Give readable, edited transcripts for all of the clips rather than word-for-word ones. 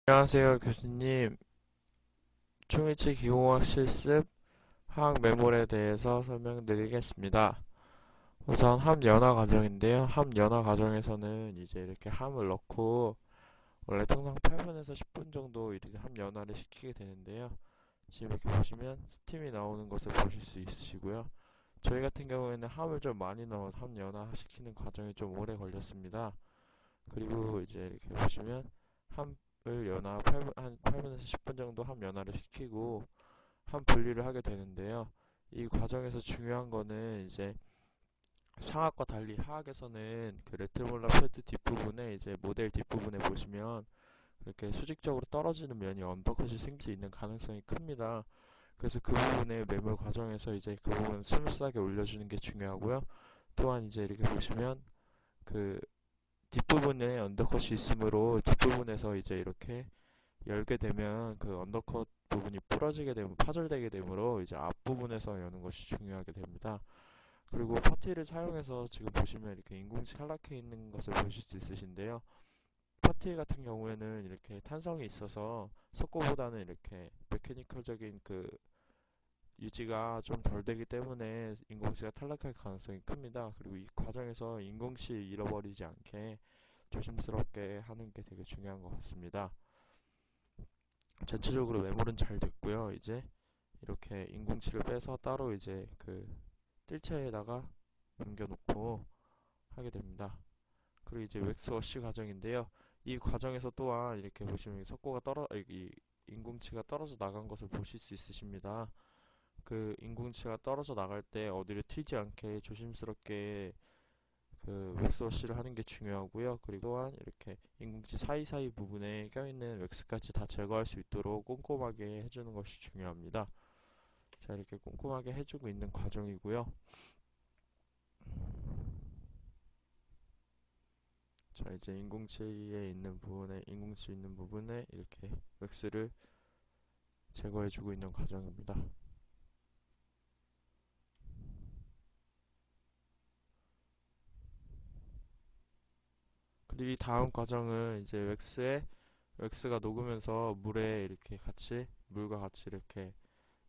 안녕하세요, 교수님. 초일치 기공학 실습 화학 매몰에 대해서 설명드리겠습니다. 우선 함연화 과정인데요. 함연화 과정에서는 이제 이렇게 함을 넣고 원래 통상 8분에서 10분 정도 이렇게 함연화를 시키게 되는데요. 지금 이렇게 보시면 스팀이 나오는 것을 보실 수 있으시고요. 저희 같은 경우에는 함을 좀 많이 넣어서 함연화 시키는 과정이 좀 오래 걸렸습니다. 그리고 이제 이렇게 보시면 함을 한 8분에서 10분 정도 함 연화를 시키고 함 분리를 하게 되는데요. 이 과정에서 중요한 거는 이제 상학과 달리 화학에서는 그 레트몰라 패드 뒷부분에 이제 모델 뒷부분에 보시면 이렇게 수직적으로 떨어지는 면이 언더컷이 생길 수 있는 가능성이 큽니다. 그래서 그 부분에 매몰 과정에서 이제 그 부분 스무스하게 올려주는 게 중요하고요. 또한 이제 이렇게 보시면 그 뒷부분에 언더컷이 있으므로 뒷부분에서 이제 이렇게 열게 되면 그 언더컷 부분이 부러지게 되면 파절되게 되므로 이제 앞부분에서 여는 것이 중요하게 됩니다. 그리고 퍼티를 사용해서 지금 보시면 이렇게 인공치 탈락해 있는 것을 보실 수 있으신데요. 퍼티 같은 경우에는 이렇게 탄성이 있어서 석고보다는 이렇게 메케니컬적인 그 유지가 좀 덜 되기 때문에 인공치가 탈락할 가능성이 큽니다. 그리고 이 과정에서 인공치 잃어버리지 않게 조심스럽게 하는 게 되게 중요한 것 같습니다. 전체적으로 매몰은 잘 됐고요. 이제 이렇게 인공치를 빼서 따로 이제 그 뜰채에다가 옮겨놓고 하게 됩니다. 그리고 이제 웩스 워시 과정인데요. 이 과정에서 또한 이렇게 보시면 석고가 이 인공치가 떨어져 나간 것을 보실 수 있으십니다. 그 인공치가 떨어져 나갈 때 어디를 튀지 않게 조심스럽게 그 웩스워시를 하는 게 중요하고요. 그리고 또한 이렇게 인공지 사이사이 부분에 껴있는 웩스까지 다 제거할 수 있도록 꼼꼼하게 해주는 것이 중요합니다. 자, 이렇게 꼼꼼하게 해주고 있는 과정이고요. 자, 이제 인공치 있는 부분에 이렇게 웩스를 제거해주고 있는 과정입니다. 그리고 이 다음 과정은 이제 웩스가 녹으면서 물과 같이 이렇게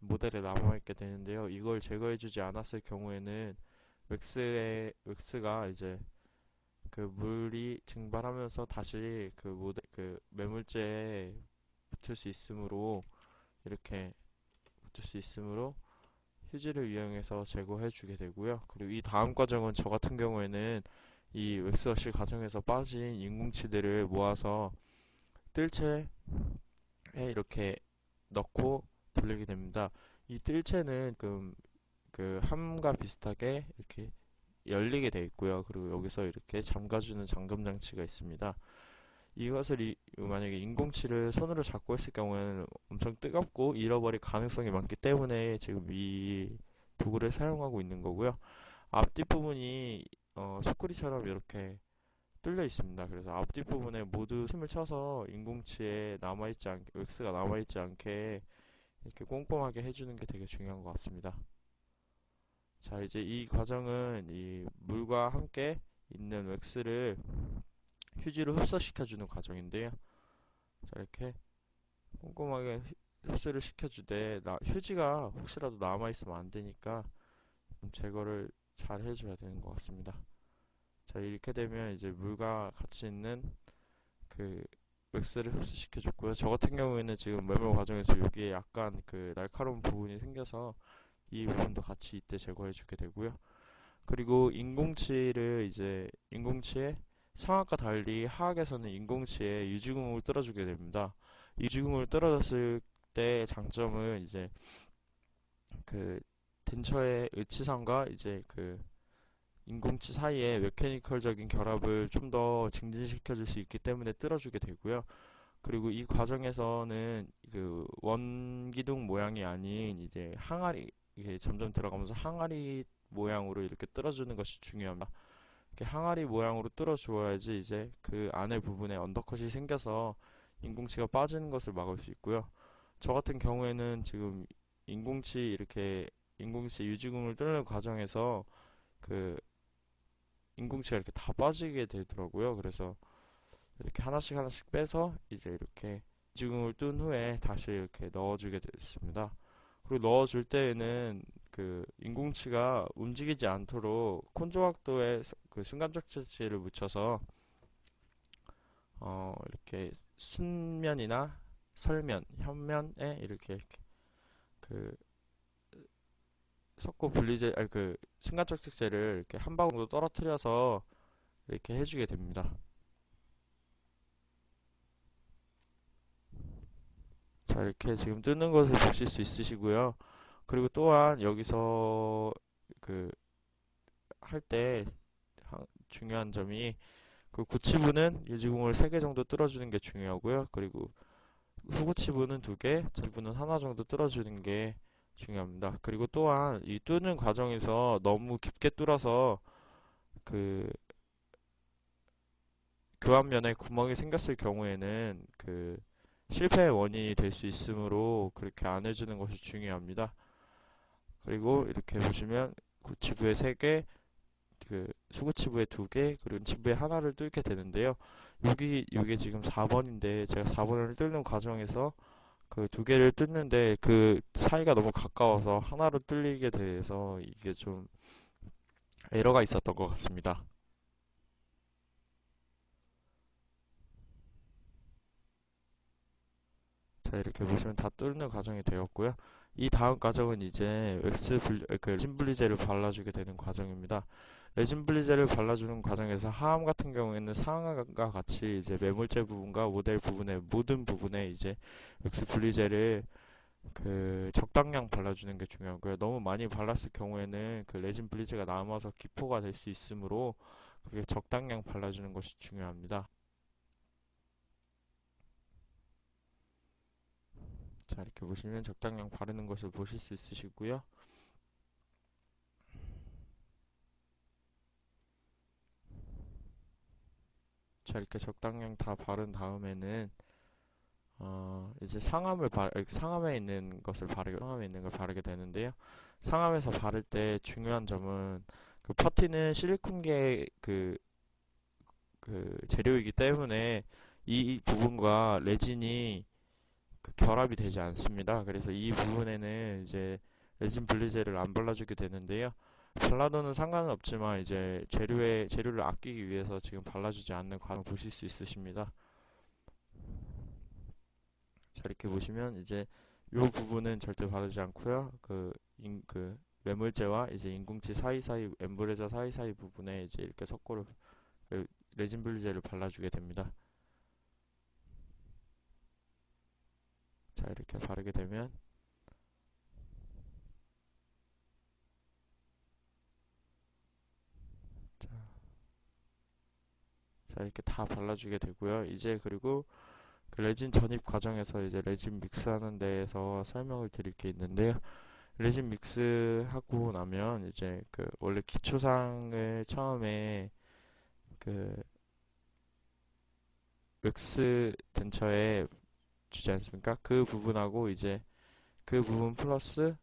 모델에 남아있게 되는데요. 이걸 제거해주지 않았을 경우에는 웩스가 이제 그 물이 증발하면서 다시 그 매물재에 붙을 수 있으므로 이렇게 붙을 수 있으므로 휴지를 이용해서 제거해주게 되고요. 그리고 이 다음 과정은 저 같은 경우에는 이 웩스워시 과정에서 빠진 인공치들을 모아서 뜰채에 이렇게 넣고 돌리게 됩니다. 이 뜰채는 그 함과 비슷하게 이렇게 열리게 되어 있고요. 그리고 여기서 이렇게 잠가주는 잠금 장치가 있습니다. 만약에 인공치를 손으로 잡고 했을 경우에는 엄청 뜨겁고 잃어버릴 가능성이 많기 때문에 지금 이 도구를 사용하고 있는 거고요. 앞뒷 부분이 소쿠리처럼 이렇게 뚫려 있습니다. 그래서 앞뒷 부분에 모두 힘을 쳐서 웩스가 남아있지 않게 이렇게 꼼꼼하게 해주는 게 되게 중요한 것 같습니다. 자, 이제 이 과정은 이 물과 함께 있는 웩스를 휴지로 흡수시켜주는 과정인데요. 자, 이렇게 꼼꼼하게 흡수를 시켜주되, 휴지가 혹시라도 남아있으면 안 되니까 제거를 잘 해줘야 되는 것 같습니다. 자, 이렇게 되면 이제 물과 같이 있는 그 웩스를 흡수시켜줬고요. 저 같은 경우에는 지금 매몰 과정에서 여기에 약간 그 날카로운 부분이 생겨서 이 부분도 같이 이때 제거해주게 되고요. 그리고 인공치에 상학과 달리 하학에서는 인공치에 유지궁을 뚫어주게 됩니다. 유지궁을 뚫어줬을 때 장점은 이제 그 덴처의 의치상과 이제 그 인공치 사이에 메케니컬적인 결합을 좀 더 증진시켜 줄 수 있기 때문에 뚫어주게 되고요. 그리고 이 과정에서는 그 원기둥 모양이 아닌 이제 항아리, 이게 점점 들어가면서 항아리 모양으로 이렇게 뚫어주는 것이 중요합니다. 이렇게 항아리 모양으로 뚫어주어야지 이제 그 안에 부분에 언더컷이 생겨서 인공치가 빠지는 것을 막을 수 있고요. 저 같은 경우에는 지금 인공치 유지궁을 뚫는 과정에서 그 인공치가 이렇게 다 빠지게 되더라고요. 그래서 이렇게 하나씩 하나씩 빼서 이제 이렇게 이지궁을 뜬 후에 다시 이렇게 넣어주게 됐습니다. 그리고 넣어줄 때에는 그 인공치가 움직이지 않도록 콘조각도에 그 순간적재질을 묻혀서 이렇게 순면이나 설면, 현면에 이렇게 그 석고 분리제, 아니 그 순간적재질을 이렇게 한 방울 정도 떨어뜨려서 이렇게 해주게 됩니다. 자, 이렇게 지금 뜨는 것을 보실 수 있으시고요. 그리고 또한 여기서 그 할 때 중요한 점이 그 구치부는 유지궁을 3개 정도 뚫어주는 게 중요하고요. 그리고 소구치부는 2개, 지부는 하나 정도 뚫어주는 게 중요합니다. 그리고 또한 이 뚫는 과정에서 너무 깊게 뚫어서 그 교환면에 구멍이 생겼을 경우에는 그 실패의 원인이 될 수 있으므로 그렇게 안 해주는 것이 중요합니다. 그리고 이렇게 보시면 구치부에 3개, 그 소구치부에 2개, 그리고 치부에 하나를 뚫게 되는데요. 이게 지금 4번인데 제가 4번을 뚫는 과정에서 그 2개를 뚫는데 그 사이가 너무 가까워서 하나로 뚫리게 돼서 이게 좀 에러가 있었던 것 같습니다. 자, 이렇게 보시면 다 뚫는 과정이 되었고요. 이 다음 과정은 이제 레진 분리제를 발라주게 되는 과정입니다. 레진 분리제를 발라주는 과정에서 하암 같은 경우에는 상황과 같이 이제 매몰제 부분과 모델 부분의 모든 부분에 이제 웩스 분리제를 그 적당량 발라주는 게 중요하고요. 너무 많이 발랐을 경우에는 그 레진 분리제가 남아서 기포가 될 수 있으므로 그게 적당량 발라주는 것이 중요합니다. 자, 이렇게 보시면 적당량 바르는 것을 보실 수 있으시고요. 자, 이렇게 적당량 다 바른 다음에는 이제 상암에 있는 상암에 있는 걸 바르게 되는데요. 상암에서 바를 때 중요한 점은 그 퍼티는 실리콘계 그 재료이기 때문에 이 부분과 레진이 그 결합이 되지 않습니다. 그래서 이 부분에는 이제 레진 분리제를 안 발라주게 되는데요. 발라도는 상관은 없지만 이제 재료를 아끼기 위해서 지금 발라주지 않는 과정을 보실 수 있으십니다. 자, 이렇게 보시면 이제 이 부분은 절대 바르지 않고요. 그 매물재와 이제 인공치 사이사이 엠브레저 사이사이 부분에 이제 이렇게 그 레진 분리제를 발라주게 됩니다. 자, 이렇게 바르게 되면 자, 이렇게 다 발라주게 되고요. 이제 그리고 그 레진 전입 과정에서 이제 레진 믹스하는 데에서 설명을 드릴 게 있는데요. 레진 믹스하고 나면 이제 그 원래 기초상을 처음에 그 웩스 근처에 주지 않습니까? 그 부분하고 이제 그 부분 플러스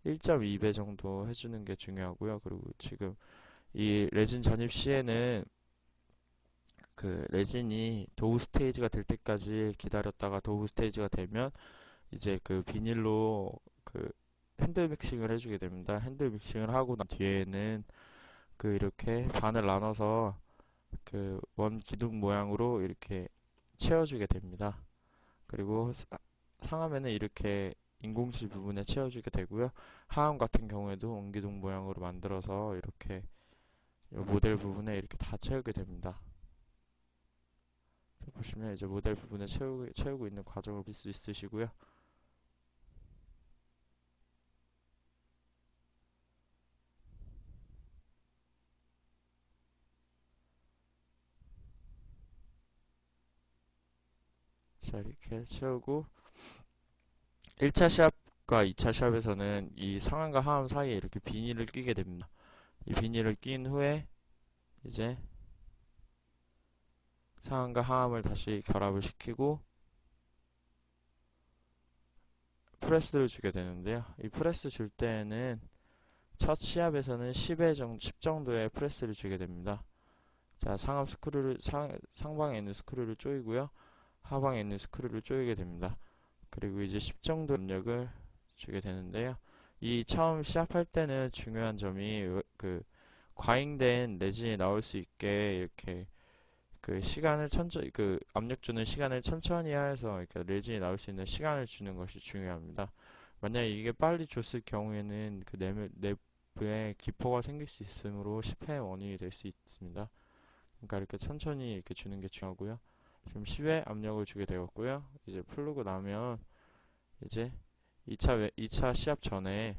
1.2배 정도 해주는 게 중요하고요. 그리고 지금 이 레진 전입 시에는 그 레진이 도우 스테이지가 될 때까지 기다렸다가 도우 스테이지가 되면 이제 그 비닐로 그 핸들 믹싱을 해주게 됩니다. 핸들 믹싱을 하고 난 뒤에는 그 이렇게 반을 나눠서 그 원 기둥 모양으로 이렇게 채워주게 됩니다. 그리고 상하면은 이렇게 인공실 부분에 채워주게 되고요. 하암 같은 경우에도 원기둥 모양으로 만들어서 이렇게 모델 부분에 이렇게 다 채우게 됩니다. 보시면 이제 모델 부분에 채우고 있는 과정을 볼 수 있으시고요. 자, 이렇게 채우고 1차 샵과 2차 샵에서는 이 상안과 하암 사이에 이렇게 비닐을 끼게 됩니다. 이 비닐을 낀 후에 이제 상안과 하암을 다시 결합을 시키고 프레스를 주게 되는데요. 이 프레스 줄 때에는 첫 시합에서는 10 정도의 프레스를 주게 됩니다. 자, 상방에 있는 스크류를 조이고요. 하방에 있는 스크류를 조이게 됩니다. 그리고 이제 10 정도 압력을 주게 되는데요. 이 처음 시합할 때는 중요한 점이 그 과잉된 레진이 나올 수 있게 이렇게 그 시간을 천천히 그 압력 주는 시간을 천천히 해서 이렇게 레진이 나올 수 있는 시간을 주는 것이 중요합니다. 만약에 이게 빨리 줬을 경우에는 그 내부에 기포가 생길 수 있으므로 실패의 원인이 될 수 있습니다. 그러니까 이렇게 천천히 이렇게 주는 게 중요하고요. 지금 10의 압력을 주게 되었고요. 이제 풀르고 나면 이제 2차 시합 전에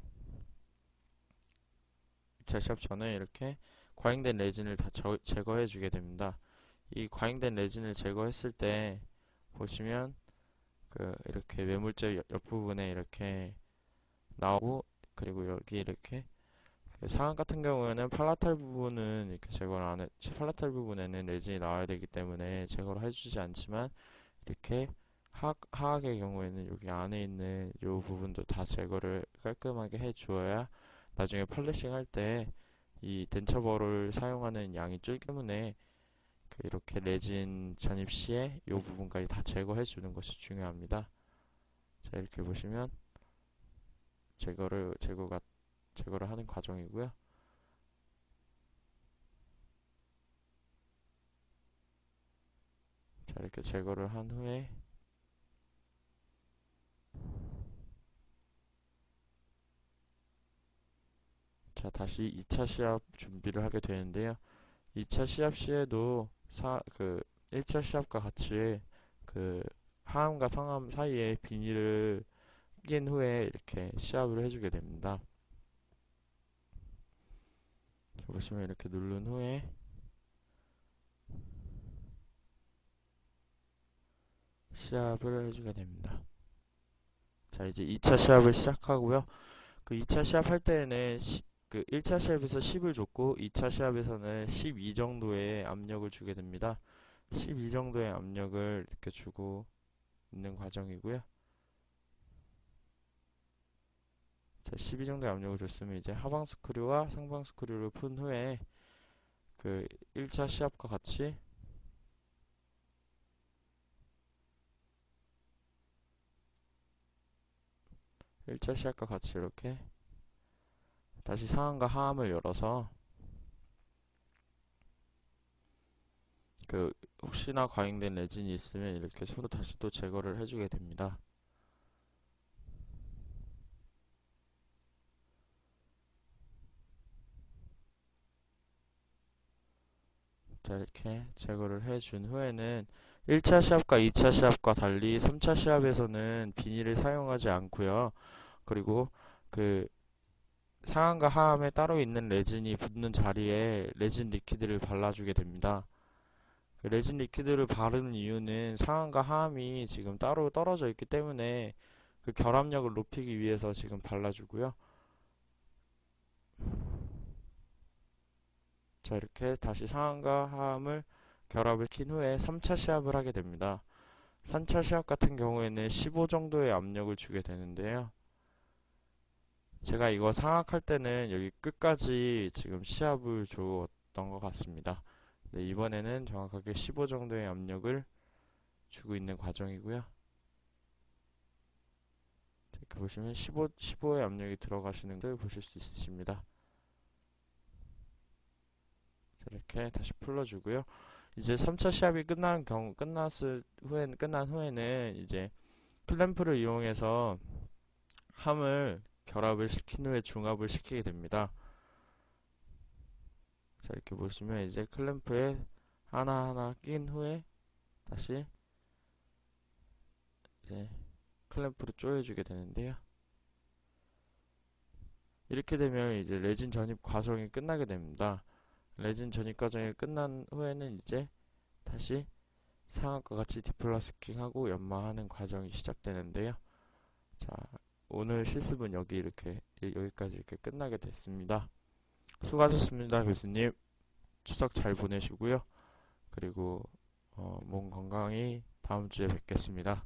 2차 시합 전에 이렇게 과잉된 레진을 다 제거해 주게 됩니다. 이 과잉된 레진을 제거했을 때 보시면 그 이렇게 매물재 옆부분에 이렇게 나오고, 그리고 여기 이렇게 그 상악 같은 경우에는 팔라탈 부분은 이렇게 제거를 안 해, 팔라탈 부분에는 레진이 나와야 되기 때문에 제거를 해주지 않지만, 이렇게 하악의 경우에는 여기 안에 있는 이 부분도 다 제거를 깔끔하게 해 주어야 나중에 펄리싱 할 때 이 덴처버를 사용하는 양이 줄기 때문에 그 이렇게 레진 전입 시에 이 부분까지 다 제거해 주는 것이 중요합니다. 자, 이렇게 보시면 제거를 하는 과정이고요. 자, 이렇게 제거를 한 후에 자, 다시 2차 시합 준비를 하게 되는데요. 2차 시합 시에도 1차 시합과 같이 그 하암과 상암 사이에 비닐을 낀 후에 이렇게 시합을 해주게 됩니다. 자, 보시면 이렇게 누른 후에 시합을 해주게 됩니다. 자, 이제 2차 시합을 시작하고요. 그 2차 시합 할 때에는 그 1차 시합에서 10을 줬고 2차 시합에서는 12 정도의 압력을 주게 됩니다. 12 정도의 압력을 이렇게 주고 있는 과정이고요. 자, 12 정도의 압력을 줬으면 이제 하방 스크류와 상방 스크류를 푼 후에 그 1차 시합과 같이 이렇게 다시 상암과 하암을 열어서 그 혹시나 과잉된 레진이 있으면 이렇게 손으로 다시 또 제거를 해주게 됩니다. 자, 이렇게 제거를 해준 후에는 1차 시합과 2차 시합과 달리 3차 시합에서는 비닐을 사용하지 않고요. 그리고 그 상암과 하암에 따로 있는 레진이 붙는 자리에 레진 리퀴드를 발라주게 됩니다. 그 레진 리퀴드를 바르는 이유는 상암과 하암이 지금 따로 떨어져 있기 때문에 그 결합력을 높이기 위해서 지금 발라주고요. 자, 이렇게 다시 상암과 하암을 결합을 킨 후에 3차 시합을 하게 됩니다. 3차 시합 같은 경우에는 15 정도의 압력을 주게 되는데요. 제가 이거 상악할 때는 여기 끝까지 지금 시합을 줬던 것 같습니다. 네, 이번에는 정확하게 15 정도의 압력을 주고 있는 과정이고요. 이렇게 보시면 15의 압력이 들어가시는 걸 보실 수 있으십니다. 이렇게 다시 풀러주고요. 이제 3차 시합이 끝난 후에는 이제 클램프를 이용해서 함을 결합을 시킨 후에 중합을 시키게 됩니다. 자, 이렇게 보시면 이제 클램프에 하나하나 낀 후에 다시 이제 클램프를 조여주게 되는데요. 이렇게 되면 이제 레진 전입 과정이 끝나게 됩니다. 레진 전입 과정이 끝난 후에는 이제 다시 상악과 같이 디플라스킹하고 연마하는 과정이 시작되는데요. 자, 오늘 실습은 여기까지 이렇게 끝나게 됐습니다. 수고하셨습니다, 교수님. 추석 잘 보내시고요. 그리고 몸 건강히 다음 주에 뵙겠습니다.